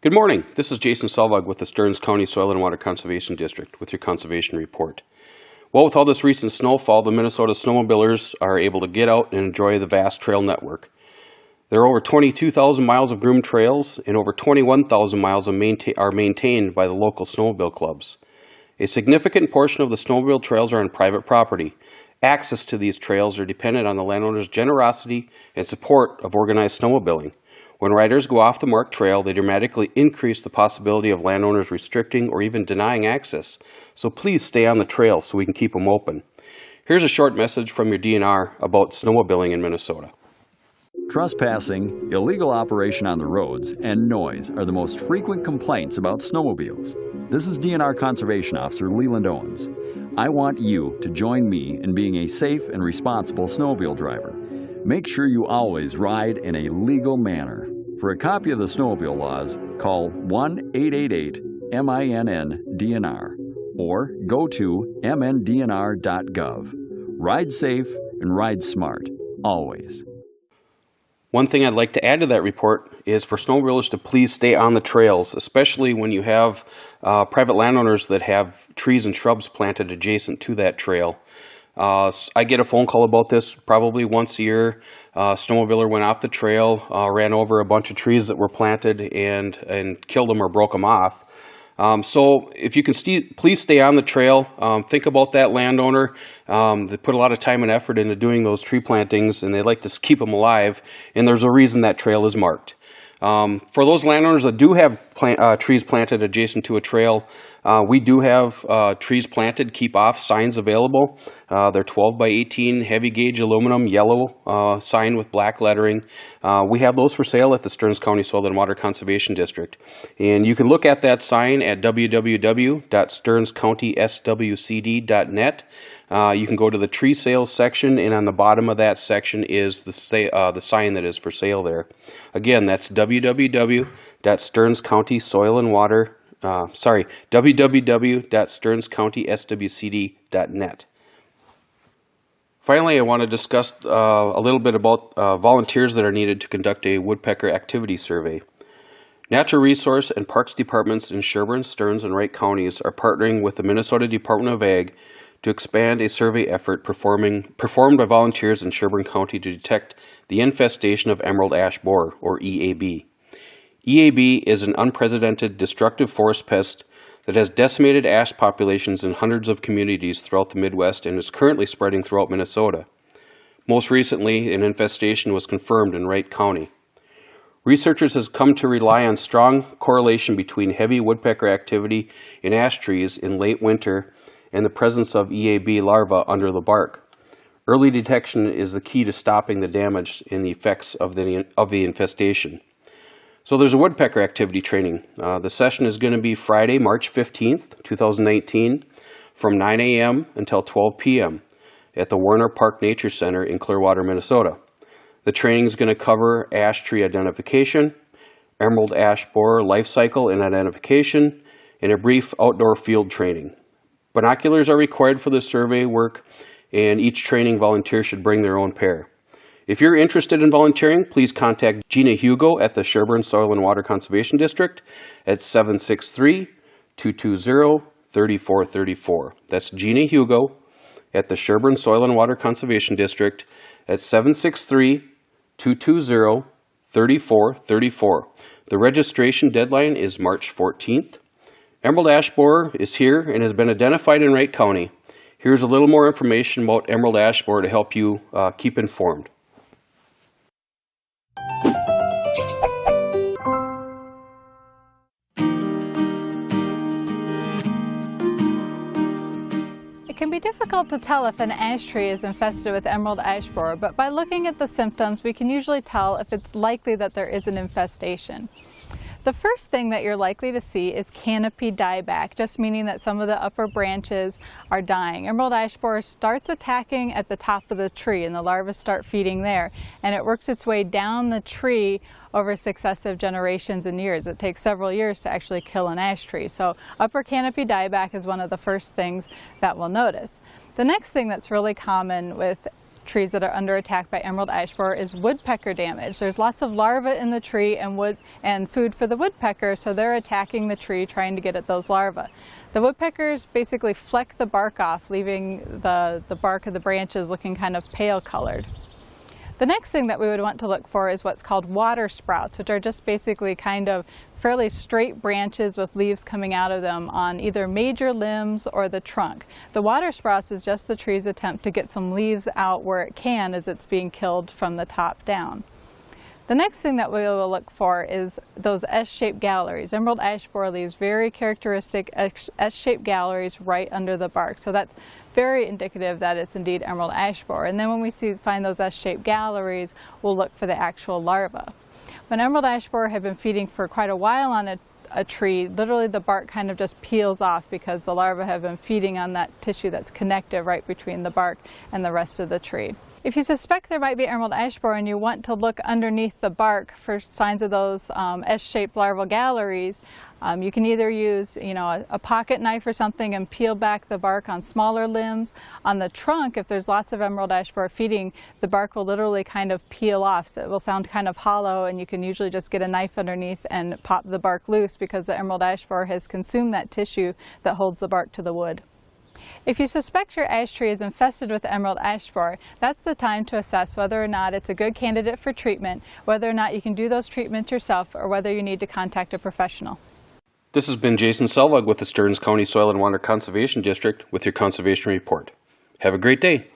Good morning. This is Jason Selvog with the Stearns County Soil and Water Conservation District with your conservation report. Well, with all this recent snowfall, the Minnesota snowmobilers are able to get out and enjoy the vast trail network. There are over 22,000 miles of groomed trails and over 21,000 miles are maintained by the local snowmobile clubs. A significant portion of the snowmobile trails are on private property. Access to these trails are dependent on the landowner's generosity and support of organized snowmobiling. When riders go off the marked trail, they dramatically increase the possibility of landowners restricting or even denying access. So please stay on the trail so we can keep them open. Here's a short message from your DNR about snowmobiling in Minnesota. Trespassing, illegal operation on the roads, and noise are the most frequent complaints about snowmobiles. This is DNR Conservation Officer Leland Owens. I want you to join me in being a safe and responsible snowmobile driver. Make sure you always ride in a legal manner. For a copy of the snowmobile laws, call 1-888-MINN-DNR or go to mndnr.gov. Ride safe and ride smart, always. One thing I'd like to add to that report is for snowmobilers to please stay on the trails, especially when you have private landowners that have trees and shrubs planted adjacent to that trail. I get a phone call about this probably once a year. Snowmobiler went off the trail, ran over a bunch of trees that were planted and killed them or broke them off. So if you can please stay on the trail. Think about that landowner. They put a lot of time and effort into doing those tree plantings, and they like to keep them alive, and there's a reason that trail is marked. For those landowners that do have trees planted adjacent to a trail, we do have trees planted, keep off signs available. They're 12 by 18 heavy gauge aluminum yellow sign with black lettering. We have those for sale at the Stearns County Soil and Water Conservation District. And you can look at that sign at www.stearnscountyswcd.net. You can go to the tree sales section, and on the bottom of that section is the sign that is for sale there. Again, that's www.stearnscountyswcd.net. Finally, I want to discuss a little bit about volunteers that are needed to conduct a woodpecker activity survey. Natural Resource and Parks Departments in Sherburne, Stearns, and Wright counties are partnering with the Minnesota Department of Ag to expand a survey effort performed by volunteers in Sherburne County to detect the infestation of emerald ash borer, or EAB. EAB is an unprecedented destructive forest pest that has decimated ash populations in hundreds of communities throughout the Midwest and is currently spreading throughout Minnesota. Most recently, an infestation was confirmed in Wright County. Researchers have come to rely on strong correlation between heavy woodpecker activity in ash trees in late winter and the presence of EAB larvae under the bark. Early detection is the key to stopping the damage and the effects of the infestation. So there's a woodpecker activity training. The session is going to be Friday, March 15th, 2019, from 9 a.m. until 12 p.m. at the Warner Park Nature Center in Clearwater, Minnesota. The training is going to cover ash tree identification, emerald ash borer life cycle and identification, and a brief outdoor field training. Binoculars are required for the survey work, and each training volunteer should bring their own pair. If you're interested in volunteering, please contact Gina Hugo at the Sherburne Soil and Water Conservation District at 763-220-3434. That's Gina Hugo at the Sherburne Soil and Water Conservation District at 763-220-3434. The registration deadline is March 14th. Emerald ash borer is here and has been identified in Wright County. Here's a little more information about emerald ash borer to help you keep informed. It can be difficult to tell if an ash tree is infested with emerald ash borer, but by looking at the symptoms, we can usually tell if it's likely that there is an infestation. The first thing that you're likely to see is canopy dieback, just meaning that some of the upper branches are dying. Emerald ash borer starts attacking at the top of the tree, and the larvae start feeding there, and it works its way down the tree over successive generations and years. It takes several years to actually kill an ash tree. So upper canopy dieback is one of the first things that we'll notice. The next thing that's really common with trees that are under attack by emerald ash borer is woodpecker damage. There's lots of larvae in the tree and food for the woodpecker, so they're attacking the tree trying to get at those larvae. The woodpeckers basically fleck the bark off, leaving the bark of the branches looking kind of pale colored. The next thing that we would want to look for is what's called water sprouts, which are just basically kind of fairly straight branches with leaves coming out of them on either major limbs or the trunk. The water sprouts is just the tree's attempt to get some leaves out where it can as it's being killed from the top down. The next thing that we will look for is those S-shaped galleries. Emerald ash borer leaves very characteristic S-shaped galleries right under the bark. So that's very indicative that it's indeed emerald ash borer. And then when we find those S-shaped galleries, we'll look for the actual larva. When emerald ash borer have been feeding for quite a while on a tree, literally the bark kind of just peels off because the larvae have been feeding on that tissue that's connective right between the bark and the rest of the tree. If you suspect there might be emerald ash borer and you want to look underneath the bark for signs of those S-shaped larval galleries, you can either use a pocket knife or something and peel back the bark on smaller limbs. On the trunk, if there's lots of emerald ash borer feeding, the bark will literally kind of peel off, so it will sound kind of hollow, and you can usually just get a knife underneath and pop the bark loose because the emerald ash borer has consumed that tissue that holds the bark to the wood. If you suspect your ash tree is infested with emerald ash borer, that's the time to assess whether or not it's a good candidate for treatment, whether or not you can do those treatments yourself, or whether you need to contact a professional. This has been Jason Selvog with the Stearns County Soil and Water Conservation District with your Conservation Report. Have a great day.